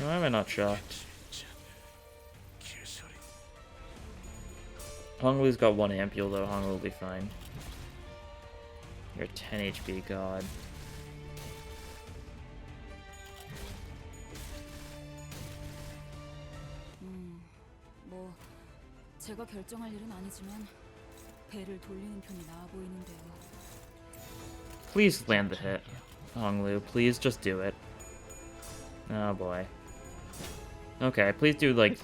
Why am I not shocked? Honglu's got 1 ampule though. Honglu will be fine. You're 10 HP, god. 뭐 제가 결정할 일은 아니지만 배를 돌리는 편이 나아 보이는데요. Please land the hit. Honglu, please just do it. Oh boy. Okay, please do like...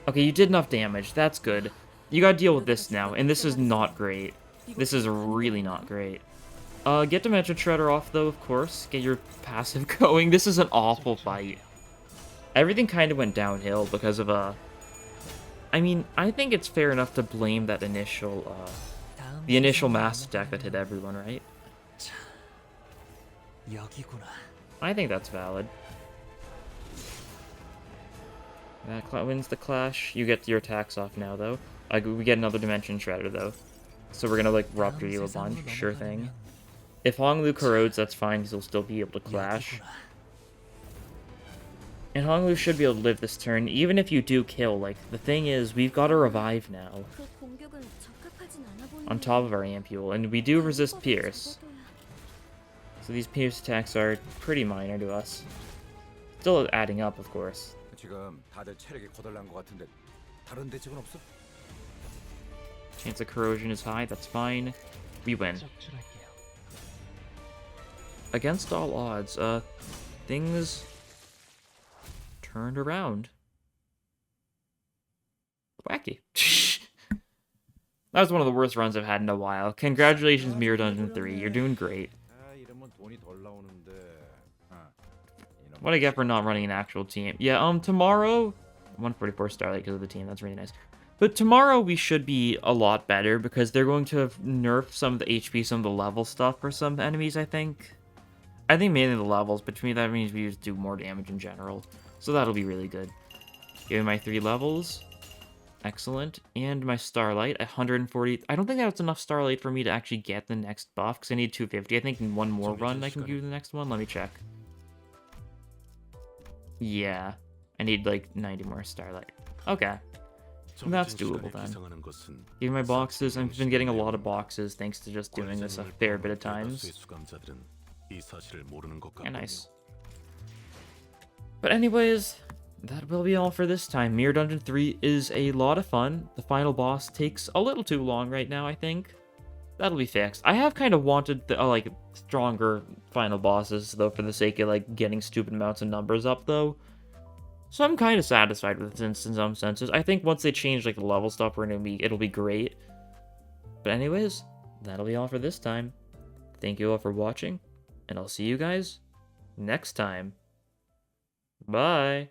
Okay, you did enough damage. That's good. You gotta deal with this now, and this is not great. This is really not great. Get Dimension Shredder off though, of course. Get your passive going. This is an awful fight. Everything kind of went downhill because of I mean, I think it's fair enough to blame that initial, the initial mass attack that hit everyone, right? I think that's valid. That wins the clash. You get your attacks off now, though. We get another Dimension Shredder, though. So we're gonna, like, rupture you a bunch. Sure thing. If Honglu corrodes, that's fine, because he'll still be able to clash. And Honglu should be able to live this turn, even if you do kill. Like, the thing is, we've got a revive now. On top of our ampule, and we do resist Pierce. So these Pierce attacks are pretty minor to us. Still adding up, of course. Chance of corrosion is high, that's fine. We win. Against all odds, things turned around. Wacky. That was one of the worst runs I've had in a while. Congratulations, Mirror Dungeon 3. You're doing great. What I get for not running an actual team. Yeah, tomorrow... 144 Starlight because of the team. That's really nice. But tomorrow we should be a lot better because they're going to have nerfed some of the HP, some of the level stuff for some enemies, I think. I think mainly the levels, but to me that means we just do more damage in general. So that'll be really good. Give me my 3 levels. Excellent. And my Starlight, 140. I don't think that's enough Starlight for me to actually get the next buff, because I need 250. I think in one more run I can do the next one. Let me check. Yeah. I need, like, 90 more Starlight. Okay. And that's doable, then. Give me my boxes. I've been getting a lot of boxes, thanks to just doing this a fair bit of times. Yeah, nice. But anyways, that will be all for this time. Mirror Dungeon 3 is a lot of fun. The final boss takes a little too long right now, I think. That'll be fixed. I have kind of wanted, like, stronger final bosses, though, for the sake of, like, getting stupid amounts of numbers up, though. So I'm kind of satisfied with this in some senses. I think once they change, like, the level stuff, it'll be great. But anyways, that'll be all for this time. Thank you all for watching, and I'll see you guys next time. Bye!